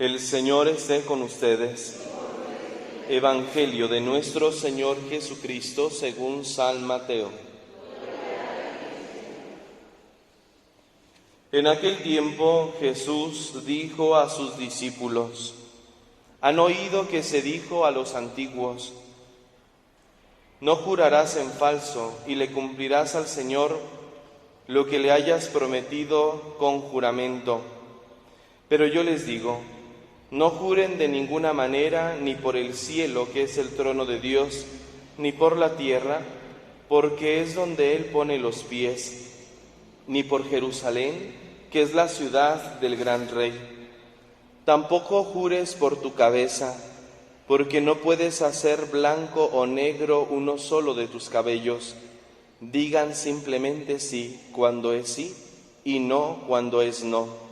El Señor esté con ustedes. Evangelio de nuestro Señor Jesucristo según San Mateo. En aquel tiempo Jesús dijo a sus discípulos: ¿Han oído que se dijo a los antiguos: no jurarás en falso y le cumplirás al Señor lo que le hayas prometido con juramento? Pero yo les digo, no juren de ninguna manera, ni por el cielo, que es el trono de Dios, ni por la tierra, porque es donde Él pone los pies, ni por Jerusalén, que es la ciudad del gran Rey. Tampoco jures por tu cabeza, porque no puedes hacer blanco o negro uno solo de tus cabellos. Digan simplemente sí cuando es sí y no cuando es no.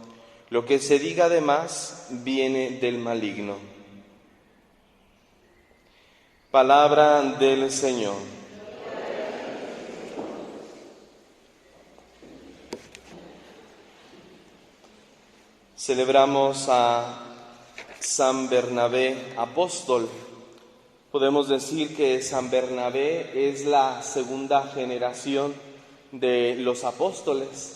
Lo que se diga además viene del maligno. Palabra del Señor. Celebramos a San Bernabé, apóstol. Podemos decir que San Bernabé es la segunda generación de los apóstoles.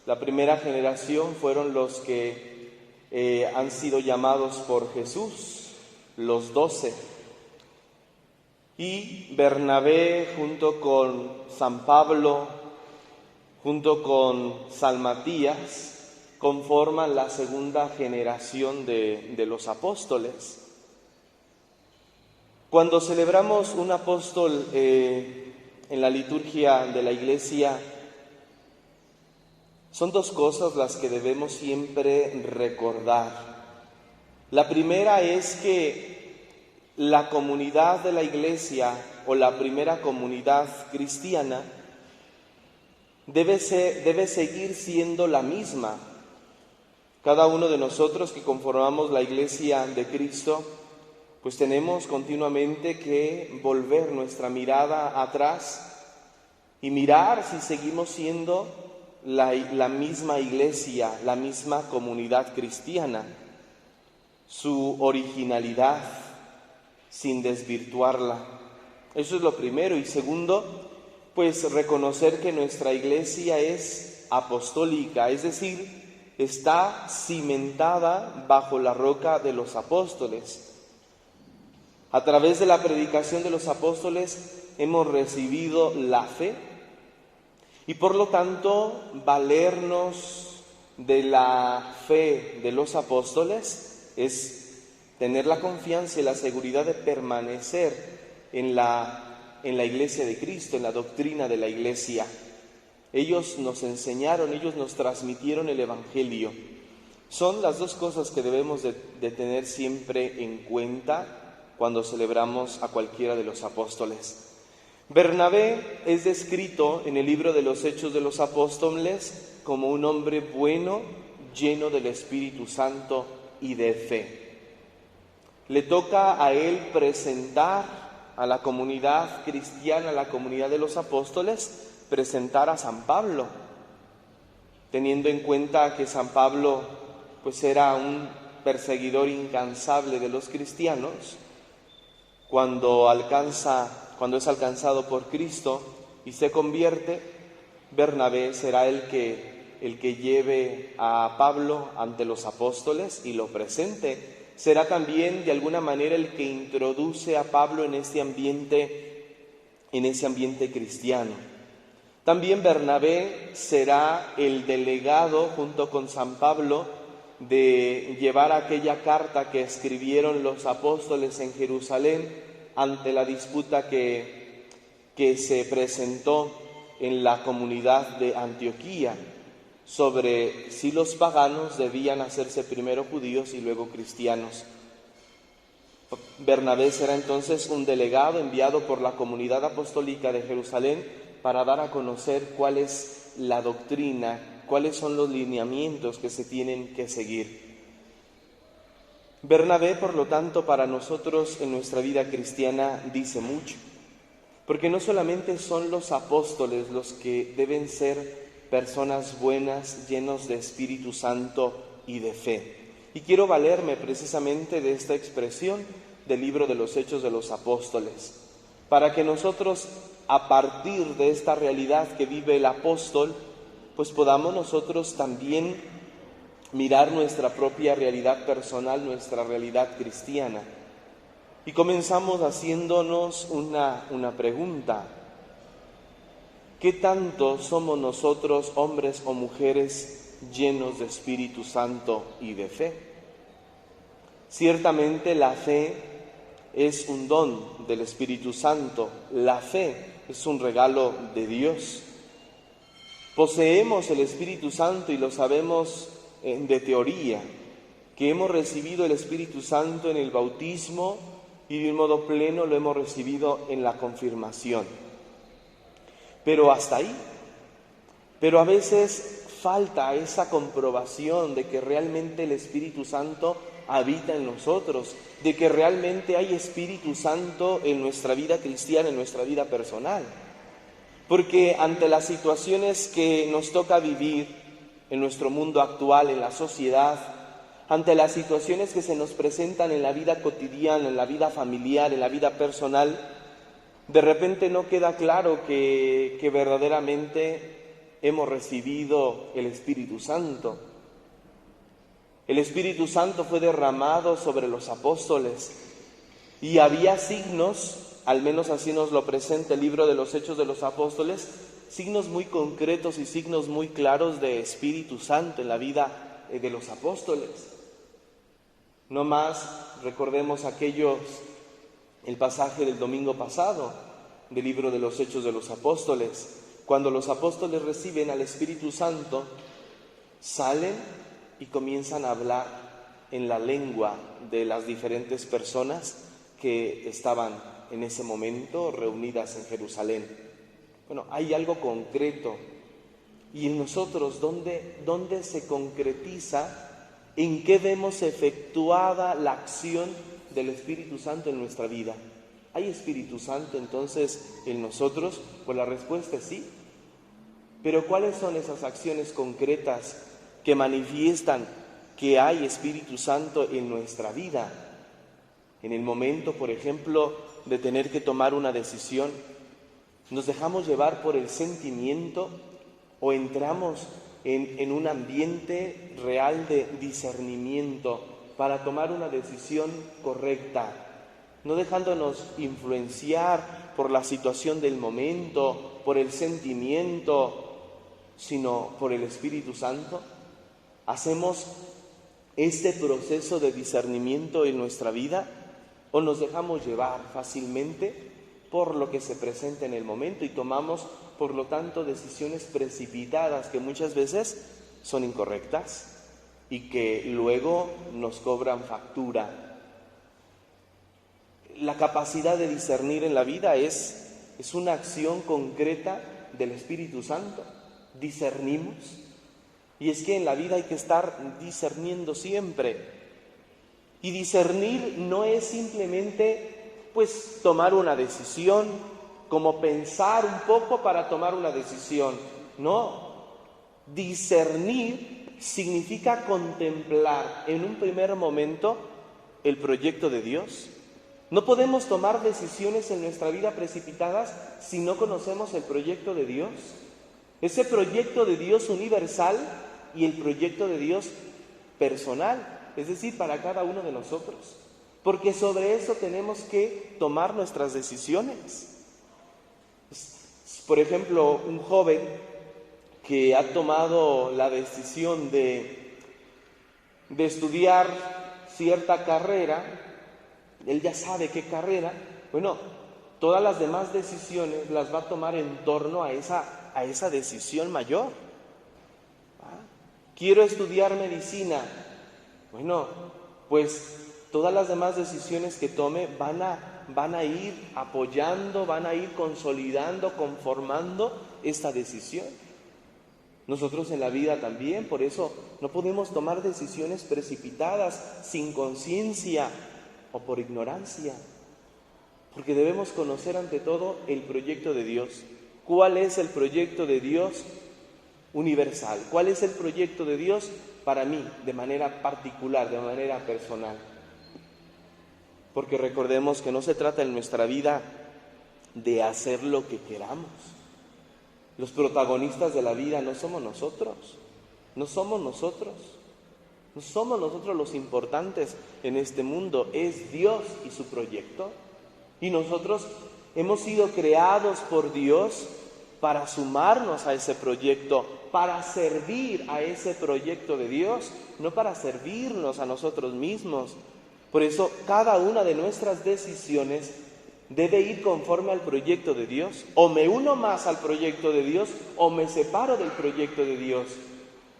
La primera generación fueron los que han sido llamados por Jesús, los 12. Y Bernabé, junto con San Pablo, junto con San Matías, conforman la segunda generación de los apóstoles. Cuando celebramos un apóstol en la liturgia de la Iglesia, son dos cosas las que debemos siempre recordar. La primera es que la comunidad de la Iglesia o la primera comunidad cristiana debe seguir siendo la misma. Cada uno de nosotros que conformamos la Iglesia de Cristo, pues tenemos continuamente que volver nuestra mirada atrás y mirar si seguimos siendo la misma Iglesia, la misma comunidad cristiana, su originalidad, sin desvirtuarla. Eso es lo primero. Y segundo, pues reconocer que nuestra Iglesia es apostólica, es decir, está cimentada bajo la roca de los apóstoles. A través de la predicación de los apóstoles hemos recibido la fe y por lo tanto valernos de la fe de los apóstoles es tener la confianza y la seguridad de permanecer en la Iglesia de Cristo, en la doctrina de la Iglesia. Ellos nos enseñaron, ellos nos transmitieron el Evangelio. Son las dos cosas que debemos de tener siempre en cuenta cuando celebramos a cualquiera de los apóstoles. Bernabé es descrito en el libro de los Hechos de los Apóstoles como un hombre bueno, lleno del Espíritu Santo y de fe. Le toca a él presentar a la comunidad cristiana, a la comunidad de los apóstoles, presentar a San Pablo, teniendo en cuenta que San Pablo pues era un perseguidor incansable de los cristianos. Cuando es alcanzado por Cristo y se convierte, Bernabé será el que lleve a Pablo ante los apóstoles y lo presente. Será también de alguna manera el que introduce a Pablo en ese ambiente cristiano. También Bernabé será el delegado junto con San Pablo de llevar aquella carta que escribieron los apóstoles en Jerusalén ante la disputa que se presentó en la comunidad de Antioquía sobre si los paganos debían hacerse primero judíos y luego cristianos. Bernabé será entonces un delegado enviado por la comunidad apostólica de Jerusalén para dar a conocer cuál es la doctrina, cuáles son los lineamientos que se tienen que seguir. Bernabé, por lo tanto, para nosotros en nuestra vida cristiana dice mucho, porque no solamente son los apóstoles los que deben ser personas buenas, llenos de Espíritu Santo y de fe. Y quiero valerme precisamente de esta expresión del libro de los Hechos de los Apóstoles, para que nosotros, a partir de esta realidad que vive el apóstol, pues podamos nosotros también mirar nuestra propia realidad personal, nuestra realidad cristiana. Y comenzamos haciéndonos una pregunta. ¿Qué tanto somos nosotros, hombres o mujeres, llenos de Espíritu Santo y de fe? Ciertamente la fe es un don del Espíritu Santo. La fe es un regalo de Dios. Poseemos el Espíritu Santo y lo sabemos de teoría, que hemos recibido el Espíritu Santo en el bautismo y de un modo pleno lo hemos recibido en la confirmación. Pero hasta ahí. Pero a veces falta esa comprobación de que realmente el Espíritu Santo habita en nosotros, de que realmente hay Espíritu Santo en nuestra vida cristiana, en nuestra vida personal. Porque ante las situaciones que nos toca vivir en nuestro mundo actual, en la sociedad, ante las situaciones que se nos presentan en la vida cotidiana, en la vida familiar, en la vida personal, de repente no queda claro que verdaderamente hemos recibido el Espíritu Santo. El Espíritu Santo fue derramado sobre los apóstoles y había signos, al menos así nos lo presenta el libro de los Hechos de los Apóstoles, signos muy concretos y signos muy claros de Espíritu Santo en la vida de los apóstoles. No más recordemos el pasaje del domingo pasado del libro de los Hechos de los Apóstoles. Cuando los apóstoles reciben al Espíritu Santo, salen y comienzan a hablar en la lengua de las diferentes personas que estaban en ese momento reunidas en Jerusalén. Bueno, hay algo concreto. ¿Y en nosotros dónde se concretiza? ¿En qué vemos efectuada la acción del Espíritu Santo en nuestra vida? ¿Hay Espíritu Santo entonces en nosotros? Pues la respuesta es sí. Pero ¿cuáles son esas acciones concretas que manifiestan que hay Espíritu Santo en nuestra vida? En el momento, por ejemplo, de tener que tomar una decisión, ¿nos dejamos llevar por el sentimiento o entramos en un ambiente real de discernimiento para tomar una decisión correcta, no dejándonos influenciar por la situación del momento, por el sentimiento, sino por el Espíritu Santo? ¿Hacemos este proceso de discernimiento en nuestra vida o nos dejamos llevar fácilmente por lo que se presenta en el momento y tomamos, por lo tanto, decisiones precipitadas que muchas veces son incorrectas y que luego nos cobran factura? La capacidad de discernir en la vida es una acción concreta del Espíritu Santo. Discernimos. Y es que en la vida hay que estar discerniendo siempre. Y discernir no es simplemente tomar una decisión, como pensar un poco para tomar una decisión. No, discernir significa contemplar en un primer momento el proyecto de Dios. No podemos tomar decisiones en nuestra vida precipitadas si no conocemos el proyecto de Dios. Ese proyecto de Dios universal y el proyecto de Dios personal, es decir, para cada uno de nosotros. Porque sobre eso tenemos que tomar nuestras decisiones. Por ejemplo, un joven que ha tomado la decisión de estudiar cierta carrera, él ya sabe qué carrera, todas las demás decisiones las va a tomar en torno a esa decisión mayor. Quiero estudiar medicina. Todas las demás decisiones que tome van a ir apoyando, van a ir consolidando, conformando esta decisión. Nosotros en la vida también, por eso no podemos tomar decisiones precipitadas, sin conciencia o por ignorancia, porque debemos conocer ante todo el proyecto de Dios. ¿Cuál es el proyecto de Dios universal? ¿Cuál es el proyecto de Dios para mí, de manera particular, de manera personal. Porque recordemos que no se trata en nuestra vida de hacer lo que queramos. Los protagonistas de la vida no somos nosotros, no somos nosotros los importantes en este mundo, es Dios y su proyecto. Y nosotros hemos sido creados por Dios para sumarnos a ese proyecto, para servir a ese proyecto de Dios, no para servirnos a nosotros mismos. Por eso cada una de nuestras decisiones debe ir conforme al proyecto de Dios. O me uno más al proyecto de Dios o me separo del proyecto de Dios.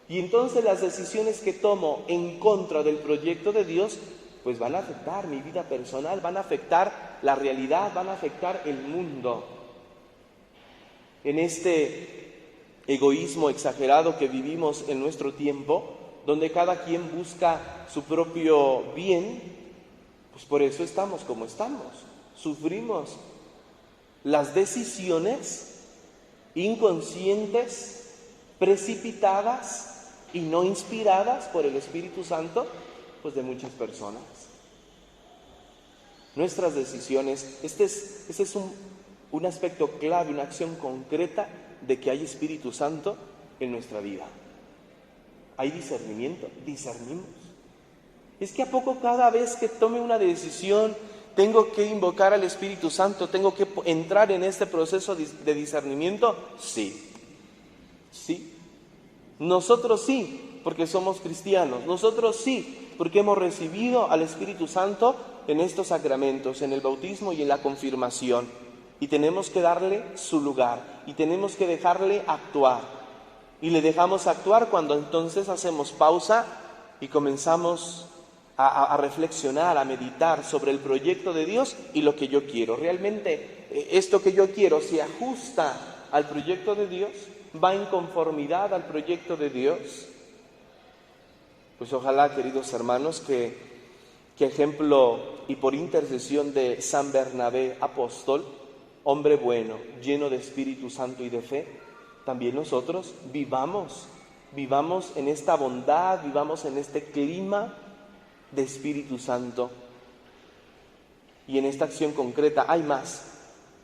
Y entonces las decisiones que tomo en contra del proyecto de Dios, pues van a afectar mi vida personal, van a afectar la realidad, van a afectar el mundo. En este egoísmo exagerado que vivimos en nuestro tiempo, donde cada quien busca su propio bien, pues por eso estamos como estamos. Sufrimos las decisiones inconscientes, precipitadas y no inspiradas por el Espíritu Santo, pues de muchas personas. Nuestras decisiones, este es un aspecto clave, una acción concreta de que hay Espíritu Santo en nuestra vida. Hay discernimiento, discernimos. Es que ¿a poco cada vez que tome una decisión tengo que invocar al Espíritu Santo, tengo que entrar en este proceso de discernimiento? Sí. Nosotros sí, porque somos cristianos. Nosotros sí, porque hemos recibido al Espíritu Santo en estos sacramentos, en el bautismo y en la confirmación. Y tenemos que darle su lugar, y tenemos que dejarle actuar. Y le dejamos actuar cuando entonces hacemos pausa y comenzamos a reflexionar, a meditar sobre el proyecto de Dios y lo que yo quiero. ¿Realmente esto que yo quiero se ajusta al proyecto de Dios? ¿Va en conformidad al proyecto de Dios? Pues ojalá, queridos hermanos, que ejemplo y por intercesión de San Bernabé apóstol, hombre bueno, lleno de Espíritu Santo y de fe, también nosotros vivamos en esta bondad, vivamos en este clima de Espíritu Santo. Y en esta acción concreta hay más,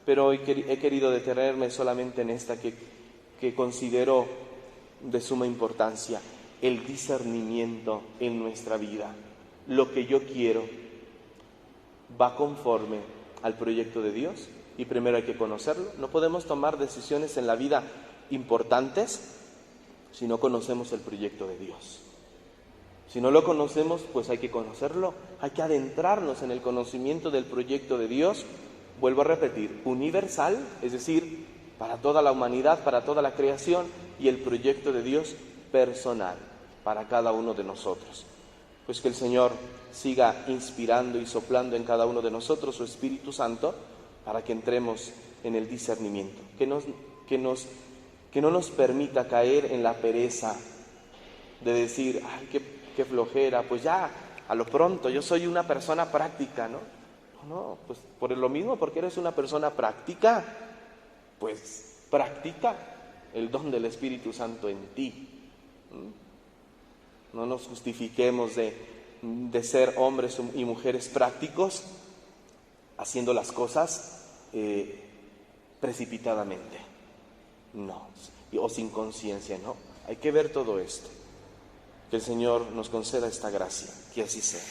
pero hoy he querido detenerme solamente en esta que considero de suma importancia: el discernimiento en nuestra vida. Lo que yo quiero va conforme al proyecto de Dios, y primero hay que conocerlo. No podemos tomar decisiones en la vida importantes si no conocemos el proyecto de Dios. Si no lo conocemos, pues hay que conocerlo, hay que adentrarnos en el conocimiento del proyecto de Dios, vuelvo a repetir, universal, es decir, para toda la humanidad, para toda la creación, y el proyecto de Dios personal, para cada uno de nosotros. Pues que el Señor siga inspirando y soplando en cada uno de nosotros su Espíritu Santo para que entremos en el discernimiento, que no nos permita caer en la pereza de decir, ay, qué flojera, pues ya, a lo pronto, yo soy una persona práctica, ¿no? No, pues por lo mismo, porque eres una persona práctica, pues practica el don del Espíritu Santo en ti. No nos justifiquemos de ser hombres y mujeres prácticos haciendo las cosas precipitadamente, no, o sin conciencia, no. Hay que ver todo esto. Que el Señor nos conceda esta gracia, que así sea.